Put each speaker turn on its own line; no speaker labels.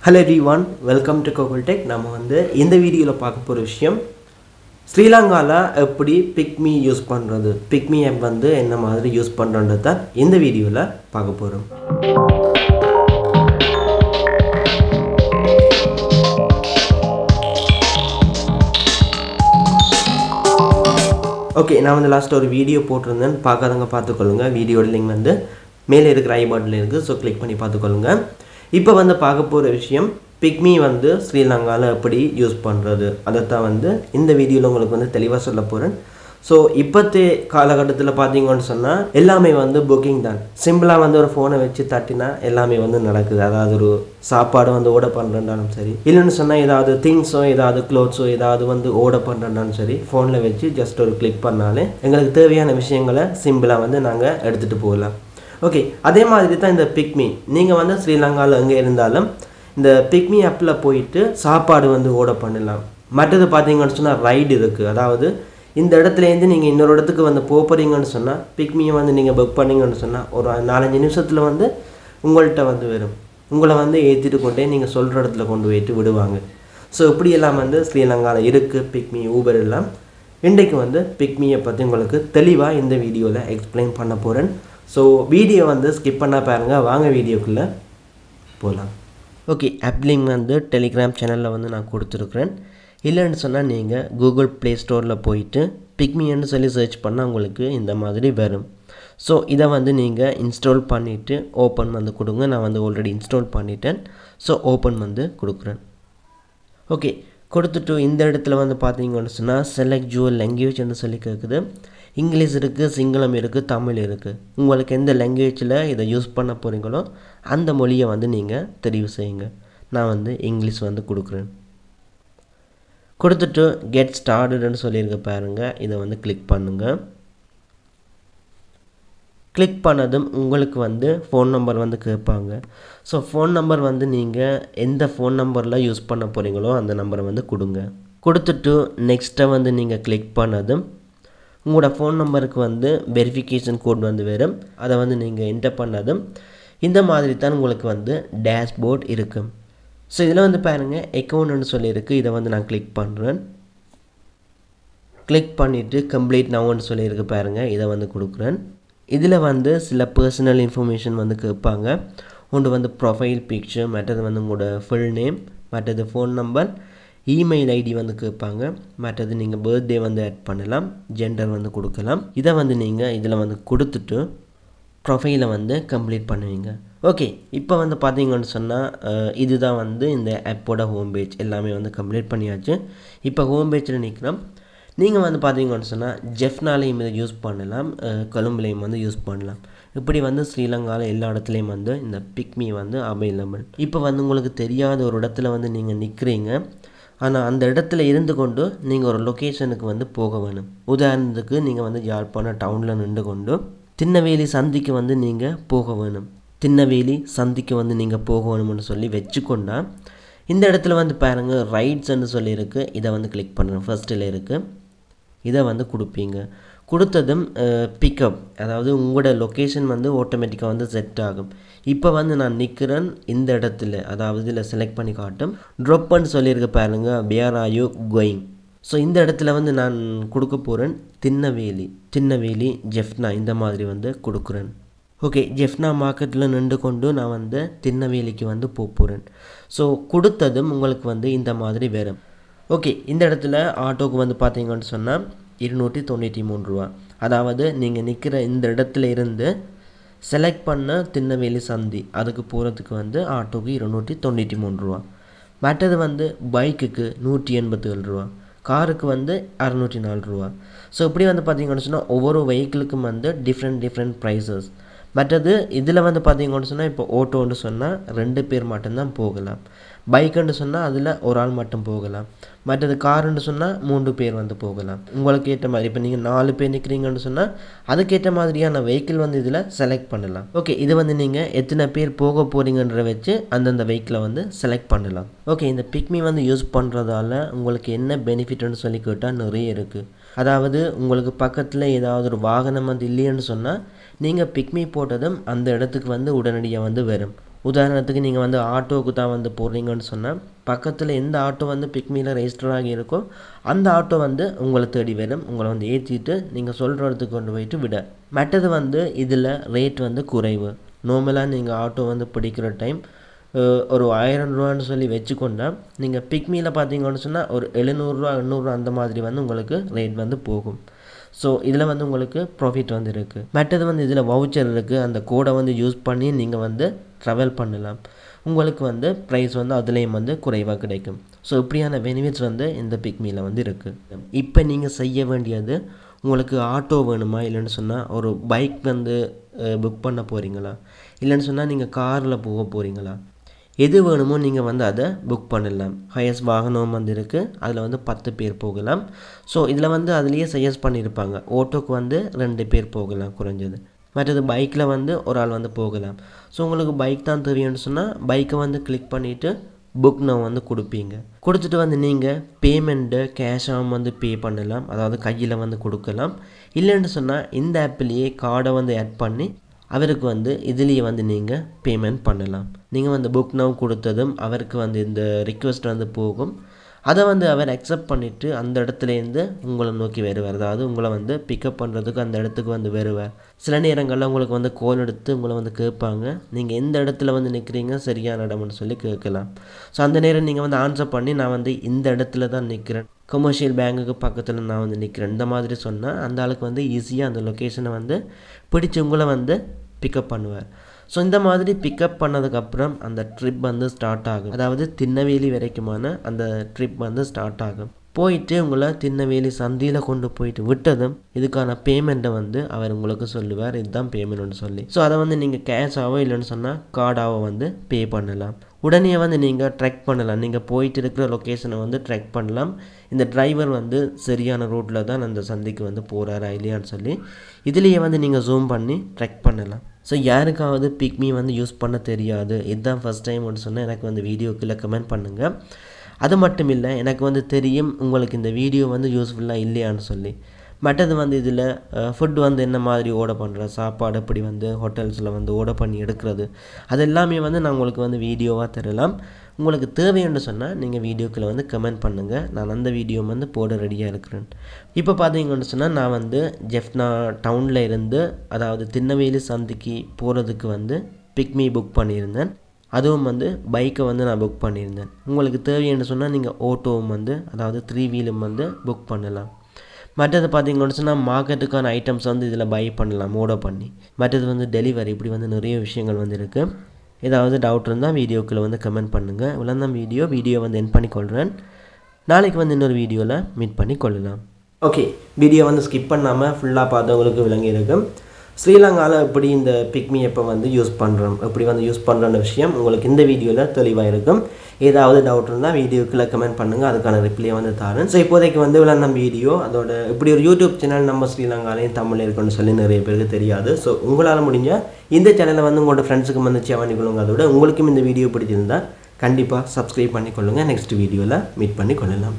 Hello everyone, welcome to Google Tech. நம்ம வந்து இந்த வீடியோல பார்க்க போற விஷயம் ஸ்ரீலங்கால எப்படி பிக்மி யூஸ் பண்றது. பிக்மி ஆப் வந்து என்ன மாதிரி யூஸ் பண்றன்றத இந்த வீடியோல பார்க்க போறோம். ஓகே, நான் வந்து லாஸ்ட் ஒரு வீடியோ போட்டிருந்தேன். பார்க்காதவங்க பார்த்துக்கொள்ளுங்க. வீடியோட லிங்க் வந்து மேலே இருக்கிற ஐ பட்டன்ல இருக்கு. ஸோ கிளிக் பண்ணி பார்த்துக்கொள்ளுங்க. இப்போ வந்து பார்க்க போகிற விஷயம் பிக்மி வந்து ஸ்ரீலங்காவில் எப்படி யூஸ் பண்ணுறது அதைத்தான் வந்து இந்த வீடியோவில் உங்களுக்கு வந்து தெளிவாக சொல்ல போகிறேன். ஸோ இப்போத்தைய காலகட்டத்தில் பார்த்தீங்கன்னு சொன்னால் எல்லாமே வந்து புக்கிங் தான். சிம்பிளாக வந்து ஒரு ஃபோனை வச்சு தட்டினா எல்லாமே வந்து நடக்குது. அதாவது ஒரு சாப்பாடு வந்து ஓட பண்ணுறேன்னாலும் சரி, இல்லைன்னு சொன்னால் ஏதாவது திங்ஸோ ஏதாவது க்ளோத்ஸோ ஏதாவது வந்து ஓட பண்ணுறேன்னாலும் சரி, ஃபோனில் வச்சு ஜஸ்ட் ஒரு கிளிக் பண்ணாலே எங்களுக்கு தேவையான விஷயங்களை சிம்பிளாக வந்து நாங்கள் எடுத்துகிட்டு போகலாம். ஓகே, அதே மாதிரி தான் இந்த பிக்மி. நீங்கள் வந்து ஸ்ரீலங்காவில் எங்கே இருந்தாலும் இந்த பிக்மி ஆப்பில் போயிட்டு சாப்பாடு வந்து ஓட பண்ணலாம். மற்றது பார்த்தீங்கன்னு சொன்னால் ரைடு இருக்குது. அதாவது இந்த இடத்துலேருந்து நீங்கள் இன்னொரு இடத்துக்கு வந்து போகிறீங்கன்னு சொன்னால் பிக்மியை வந்து நீங்கள் புக் பண்ணிங்கன்னு சொன்னால் ஒரு 4-5 நிமிஷத்தில் வந்து உங்கள்கிட்ட வந்து வரும். உங்களை வந்து ஏற்றிட்டு கொண்டே நீங்கள் சொல்கிற இடத்துல கொண்டு போயிட்டு விடுவாங்க. ஸோ இப்படியெல்லாம் வந்து ஸ்ரீலங்காவில் இருக்குது பிக்மி, ஊபர் எல்லாம். இன்றைக்கு வந்து பிக்மியை பற்றி உங்களுக்கு தெளிவாக இந்த வீடியோவில் எக்ஸ்பிளைன் பண்ண போகிறேன். ஸோ வீடியோ வந்து ஸ்கிப் பண்ணால் பாருங்கள். வாங்க வீடியோக்குள்ளே போகலாம். ஓகே, ஆப் லிங்க் வந்து டெலிகிராம் சேனலில் வந்து நான் கொடுத்துருக்குறேன். இல்லைன்னு சொன்னால் நீங்கள் கூகுள் ப்ளே ஸ்டோரில் போயிட்டு பிக்மின்னு சொல்லி சர்ச் பண்ணால் உங்களுக்கு இந்த மாதிரி வரும். ஸோ இதை வந்து நீங்கள் இன்ஸ்டால் பண்ணிவிட்டு ஓப்பன் வந்து கொடுங்க. நான் வந்து ஆல்ரெடி இன்ஸ்டால் பண்ணிட்டேன். ஸோ ஓப்பன் வந்து கொடுக்குறேன். ஓகே, கொடுத்துட்டு இந்த இடத்துல வந்து பார்த்தீங்கன்னு சொன்னால் செலக்ட் யுவர் லாங்குவேஜ்னு சொல்லி கேட்குது. இங்கிலீஷ் இருக்குது, சிங்களம் இருக்குது, தமிழ் இருக்குது. உங்களுக்கு எந்த லாங்குவேஜில் இதை யூஸ் பண்ண போகிறீங்களோ அந்த மொழியை வந்து நீங்கள் தெரிவு செய்யுங்க. நான் வந்து இங்கிலீஷ் வந்து கொடுக்குறேன். கொடுத்துட்டு கெட் ஸ்டார்டட்னு சொல்லியிருக்க பாருங்கள். இதை வந்து கிளிக் பண்ணுங்கள். கிளிக் பண்ணதும் உங்களுக்கு வந்து ஃபோன் நம்பர் வந்து கேட்பாங்க. ஸோ ஃபோன் நம்பர் வந்து நீங்கள் எந்த ஃபோன் நம்பரில் யூஸ் பண்ண போகிறீங்களோ அந்த நம்பரை வந்து கொடுங்க. கொடுத்துட்டு நெக்ஸ்ட்டை வந்து நீங்கள் கிளிக் பண்ணதும் உங்களோட ஃபோன் நம்பருக்கு வந்து வெரிஃபிகேஷன் கோட் வந்து வரும். அதை வந்து நீங்கள் என்டர் பண்ணதும் இந்த மாதிரி தான் உங்களுக்கு வந்து டேஷ்போர்ட் இருக்கும். ஸோ இதில் வந்து பாருங்கள் அக்கௌண்ட்னு சொல்லியிருக்கு. இதை வந்து நான் கிளிக் பண்ணுறேன். கிளிக் பண்ணிவிட்டு கம்ப்ளீட் நவுன்னு சொல்லியிருக்கு பாருங்கள். இதை வந்து கொடுக்குறேன். இதில் வந்து சில பர்சனல் இன்ஃபர்மேஷன் வந்து கேட்பாங்க. ஒன்று வந்து ப்ரொஃபைல் பிக்சர், மற்றது வந்து உங்களோட ஃபுல் நேம், மற்றது ஃபோன் நம்பர், இமெயில் ஐடி வந்து கேட்பாங்க. மற்றது நீங்கள் பர்த்டே வந்து ஆட் பண்ணலாம், ஜெண்டர் வந்து கொடுக்கலாம். இதை வந்து நீங்கள் இதில் வந்து கொடுத்துட்டு ப்ரொஃபைலை வந்து கம்ப்ளீட் பண்ணுவீங்க. ஓகே, இப்போ வந்து பார்த்தீங்கன்னு சொன்னால் இதுதான் வந்து இந்த ஆப்போட ஹோம் பேஜ். எல்லாமே வந்து கம்ப்ளீட் பண்ணியாச்சு. இப்போ ஹோம் பேஜில் நிற்கிறோம். நீங்கள் வந்து பார்த்தீங்கன்னு சொன்னால் ஜெஃப்னாலையும் இதை யூஸ் பண்ணலாம், கொழும்புலையும் வந்து யூஸ் பண்ணலாம். இப்படி வந்து ஸ்ரீலங்காவில் எல்லா இடத்துலையும் வந்து இந்த பிக்மி வந்து அவைலபிள். இப்போ வந்து உங்களுக்கு தெரியாத ஒரு இடத்துல வந்து நீங்கள் நிற்கிறீங்க. ஆனால் அந்த இடத்துல இருந்து கொண்டு நீங்கள் ஒரு லொக்கேஷனுக்கு வந்து போக வேணும். உதாரணத்துக்கு நீங்கள் வந்து யாழ்ப்பாணம் டவுனில் நின்று கொண்டு திண்ணவேலி சந்திக்கு வந்து நீங்கள் போக வேணும். திண்ணவேலி சந்திக்கு வந்து நீங்கள் போக வேணும்னு சொல்லி வச்சுக்கொண்டா இந்த இடத்துல வந்து பாருங்கள் ரைட்ஸ்ன்னு சொல்லியிருக்கு. இதை வந்து கிளிக் பண்ணுறேன். ஃபர்ஸ்ட்டில் இருக்குது. இதை வந்து கொடுப்பீங்க. கொடுத்ததும் பிக்கப், அதாவது உங்களோட லொக்கேஷன் வந்து ஆட்டோமேட்டிக்காக வந்து செட் ஆகும். இப்போ வந்து நான் நிற்கிறேன் இந்த இடத்துல, அதாவது இதில் செலக்ட் பண்ணி காட்டும். ட்ராப்னு சொல்லியிருக்க பாருங்கள், where are you going. So இந்த இடத்துல வந்து நான் கொடுக்க போகிறேன் திண்ணவேலி ஜெஃப்னா இந்த மாதிரி வந்து கொடுக்குறேன். ஓகே, ஜெஃப்னா மார்க்கெட்டில் நின்று கொண்டு நான் வந்து திண்ணவேலிக்கு வந்து போகிறேன். ஸோ கொடுத்ததும் உங்களுக்கு வந்து இந்த மாதிரி வரும். ஓகே, இந்த இடத்துல ஆட்டோக்கு வந்து பார்த்தீங்கன்னு சொன்னால் 293 ரூபா. அதாவது நீங்கள் நிற்கிற இந்த இடத்துல இருந்து செலக்ட் பண்ண திண்ணவேலி சந்தி அதுக்கு போகிறதுக்கு வந்து ஆட்டோக்கு 293 ரூபா. மற்றது வந்து பைக்குக்கு 187 ரூபா, காருக்கு வந்து 604 ரூபா. ஸோ இப்படி வந்து பார்த்தீங்கன்னு சொன்னால் ஒவ்வொரு வெஹிக்கிளுக்கும் வந்து டிஃப்ரெண்ட் ப்ரைஸஸ். மற்றது இதில் வந்து பார்த்தீங்கன்னு சொன்னால் இப்போ ஓட்டோன்னு சொன்னால் 2 பேர் மட்டும்தான் போகலாம். பைக்குன்னு சொன்னால் அதில் ஒரு ஆள் மட்டும் போகலாம். மற்றது காருன்னு சொன்னால் 3 பேர் வந்து போகலாம். உங்களுக்கு ஏற்ற மாதிரி இப்போ நீங்கள் 4 பேர் நிற்கிறீங்கன்னு சொன்னால் அதுக்கேற்ற மாதிரியான வெஹிக்கிள் வந்து இதில் செலக்ட் பண்ணலாம். ஓகே, இது வந்து நீங்கள் எத்தனை பேர் போக போகிறீங்கன்ற வச்சு அந்தந்த வெஹிக்கிளை வந்து செலக்ட் பண்ணலாம். ஓகே, இந்த பிக்மி வந்து யூஸ் பண்ணுறதால உங்களுக்கு என்ன பெனிஃபிட்னு சொல்லி கேட்டால் நிறைய இருக்குது. அதாவது உங்களுக்கு பக்கத்தில் ஏதாவது ஒரு வாகனம் வந்து இல்லைன்னு சொன்னால் நீங்கள் பிக்மி போட்டதும் அந்த இடத்துக்கு வந்து உடனடியாக வந்து வரும். உதாரணத்துக்கு நீங்கள் வந்து ஆட்டோவுக்கு தான் வந்து போடுறீங்கன்னு சொன்னால் பக்கத்தில் எந்த ஆட்டோ வந்து பிக்மியில் ரெஜிஸ்டர் ஆகி இருக்கோ அந்த ஆட்டோ வந்து உங்களை தேடி வரும், உங்களை வந்து ஏற்றிட்டு நீங்கள் சொல்கிற இடத்துக்கு கொண்டு போயிட்டு விட. மற்றது வந்து இதில் ரேட் வந்து குறைவு. நார்மலாக நீங்கள் ஆட்டோ வந்து பிடிக்கிற டைம் ஒரு 1000 ரூபான்னு சொல்லி வச்சுக்கொண்டா நீங்கள் பிக்மியில் பார்த்தீங்கன்னு சொன்னால் ஒரு 700 800 அந்த மாதிரி வந்து உங்களுக்கு ரேட் வந்து போகும். ஸோ இதில் வந்து உங்களுக்கு ப்ராஃபிட் வந்து இருக்குது. மற்றது வந்து இதில் வவுச்சர் இருக்குது, அந்த கோடை வந்து யூஸ் பண்ணி நீங்கள் வந்து ட்ராவல் பண்ணலாம். உங்களுக்கு வந்து ப்ரைஸ் வந்து அதுலேயும் வந்து குறைவாக கிடைக்கும். ஸோ இப்படியான பெனிஃபிட்ஸ் வந்து இந்த பிக்மியில் வந்து இருக்குது. இப்போ நீங்கள் செய்ய வேண்டியது, உங்களுக்கு ஆட்டோ வேணுமா, இல்லைன்னு சொன்னால் ஒரு பைக் வந்து புக் பண்ண போகிறீங்களா, இல்லைன்னு சொன்னால் நீங்கள் காரில் போக போகிறீங்களா, எது வேணுமோ நீங்கள் வந்து அதை புக் பண்ணலாம். ஹையஸ் வாகனம் வந்து இருக்குது, அதில் வந்து 10 பேர் போகலாம். ஸோ இதில் வந்து அதுலேயே சஜஸ்ட் பண்ணியிருப்பாங்க, ஆட்டோக்கு வந்து 2 பேர் போகலாம் குறைஞ்சது. மற்றது பைக்கில் வந்து ஒரு ஆள் வந்து போகலாம். ஸோ உங்களுக்கு பைக் தான் தேவைன்னு சொன்னால் பைக்கை வந்து கிளிக் பண்ணிவிட்டு புக் நான் வந்து கொடுப்பீங்க. கொடுத்துட்டு வந்து நீங்கள் பேமெண்ட்டு கேஷாகவும் வந்து பே பண்ணலாம், அதாவது கையில் வந்து கொடுக்கலாம். இல்லைன்னு சொன்னால் இந்த ஆப்லேயே கார்டை வந்து ஆட் பண்ணி அவருக்கு வந்து இதுலேயே வந்து நீங்கள் பேமெண்ட் பண்ணலாம். நீங்கள் வந்து புக் நவ் கொடுத்ததும் அவருக்கு வந்து இந்த ரிக்வெஸ்ட் வந்து போகும். அதை வந்து அவர் அக்செப்ட் பண்ணிவிட்டு அந்த இடத்துலேருந்து உங்களை நோக்கி வருவார், அதாவது உங்களை வந்து பிக்கப் பண்ணுறதுக்கு அந்த இடத்துக்கு வந்து வருவார். சில நேரங்களில் உங்களுக்கு வந்து கால் எடுத்து உங்களை வந்து கேட்பாங்க, நீங்கள் எந்த இடத்துல வந்து நிற்கிறீங்க, சரியான இடம்னு சொல்லி கேட்கலாம். ஸோ அந்த நேரம் நீங்கள் வந்து ஆன்சர் பண்ணி நான் வந்து இந்த இடத்துல தான் நிற்கிறேன், கமர்ஷியல் பேங்குக்கு பக்கத்தில் நான் வந்து நிற்கிறேன், இந்த மாதிரி சொன்னால் அந்த ஆளுக்கு வந்து ஈஸியாக அந்த லொக்கேஷனை வந்து பிடிச்சி உங்களை வந்து பிக்கப் பண்ணுவார். ஸோ இந்த மாதிரி பிக்கப் பண்ணதுக்கப்புறம் அந்த ட்ரிப் வந்து ஸ்டார்ட் ஆகும், அதாவது திண்ணவேலி வரைக்குமான அந்த ட்ரிப் வந்து ஸ்டார்ட் ஆகும். போயிட்டு உங்களை திண்ணவேலி சந்தியில் கொண்டு போயிட்டு விட்டதும் இதுக்கான பேமெண்ட்டை வந்து அவர் உங்களுக்கு சொல்லுவார், இதுதான் பேமெண்ட்னு சொல்லி. ஸோ அதை வந்து நீங்கள் கேஷாவோ இல்லைன்னு சொன்னால் கார்டாவோ வந்து பே பண்ணலாம். உடனே வந்து நீங்கள் ட்ரெக் பண்ணலாம், நீங்கள் போயிட்டு இருக்கிற லொக்கேஷனை வந்து ட்ரெக் பண்ணலாம். இந்த டிரைவர் வந்து சரியான ரூட்டில் தான் அந்த சந்திக்கு வந்து போகிறாரா இல்லையான்னு சொல்லி இதுலேயே வந்து நீங்கள் ஜூம் பண்ணி ட்ரெக் பண்ணலாம். ஸோ யாருக்காவது பிக்மி வந்து யூஸ் பண்ண தெரியாது, இதுதான் ஃபஸ்ட் டைம் ஒன்று சொன்னால் எனக்கு வந்து வீடியோக்குள்ளே கமெண்ட் பண்ணுங்கள். அது மட்டும் இல்லை, எனக்கு வந்து தெரியும் உங்களுக்கு இந்த வீடியோ வந்து யூஸ்ஃபுல்லாக இல்லையான்னு சொல்லி. மற்றது வந்து இதில் ஃபுட் வந்து என்ன மாதிரி ஆர்டர் பண்ணுறது, சாப்பாடு எப்படி வந்து ஹோட்டல்ஸில் வந்து ஆர்டர் பண்ணி எடுக்கிறது, அது எல்லாமே வந்து நான் உங்களுக்கு வந்து வீடியோவாக தரலாம். உங்களுக்கு தேவைன்னு சொன்னால் நீங்கள் வீடியோக்குள்ளே வந்து கமெண்ட் பண்ணுங்கள், நான் அந்த வீடியோ வந்து போட ரெடியாக இருக்கிறேன். இப்போ பார்த்தீங்கன்னு சொன்னால் நான் வந்து ஜெஃப்னா டவுனில் இருந்து, அதாவது திண்ணவேலி சந்திக்கு போகிறதுக்கு வந்து பிக்மி புக் பண்ணியிருந்தேன். அதுவும் வந்து பைக்கை வந்து நான் புக் பண்ணியிருந்தேன். உங்களுக்கு தேவைன்னு சொன்னால் நீங்கள் ஆட்டோவும் வந்து, அதாவது 3 வீலும் வந்து புக் பண்ணலாம். மற்றது பார்த்தீங்கன்னு சொன்னால் மார்க்கெட்டுக்கான ஐட்டம்ஸ் வந்து இதில் பை பண்ணலாம் ஆர்டர் பண்ணி. மற்றது வந்து டெலிவரி, இப்படி வந்து நிறைய விஷயங்கள் வந்து இருக்குது. ஏதாவது டவுட் இருந்தால் வீடியோக்குள்ளே வந்து கமெண்ட் பண்ணுங்கள். இவ்வளோதான் வீடியோ வந்து எண்ட் பண்ணி கொள்கிறேன். நாளைக்கு வந்து இன்னொரு வீடியோவில் மீட் பண்ணி கொள்ளலாம். ஓகே, வீடியோ வந்து ஸ்கிப் பண்ணாமல் ஃபுல்லாக பார்த்தவங்களுக்கு விளங்கி இருக்கும். ஸ்ரீலங்காவில் எப்படி இந்த பிக்மி எப்போ வந்து யூஸ் பண்ணுறோம், எப்படி வந்து யூஸ் பண்ணுறன்ற விஷயம் உங்களுக்கு இந்த வீடியோவில் தெளிவாக இருக்கும். ஏதாவது டவுட் இருந்தால் வீடியோக்குள்ளே கமெண்ட் பண்ணுங்கள், அதுக்கான ரிப்ளை வந்து தரேன். ஸோ இப்போதைக்கு வந்து இவ்வளோ நம்ம வீடியோ, அதோட இப்படி ஒரு யூடியூப் சேனல் நம்ம ஸ்ரீலங்காலையும் தமிழ் இருக்குன்னு சொல்லி நிறைய பேருக்கு தெரியாது. ஸோ உங்களால் முடிஞ்ச இந்த சேனலை வந்து உங்களோட ஃப்ரெண்ட்ஸுக்கு வந்து ஷேர் பண்ணிக்கொள்ளுங்க. அதோட உங்களுக்கும் இந்த வீடியோ பிடிச்சிருந்தால் கண்டிப்பாக சப்ஸ்கிரைப் பண்ணிக்கொள்ளுங்கள். நெக்ஸ்ட் வீடியோவில் மீட் பண்ணி கொள்ளலாம்.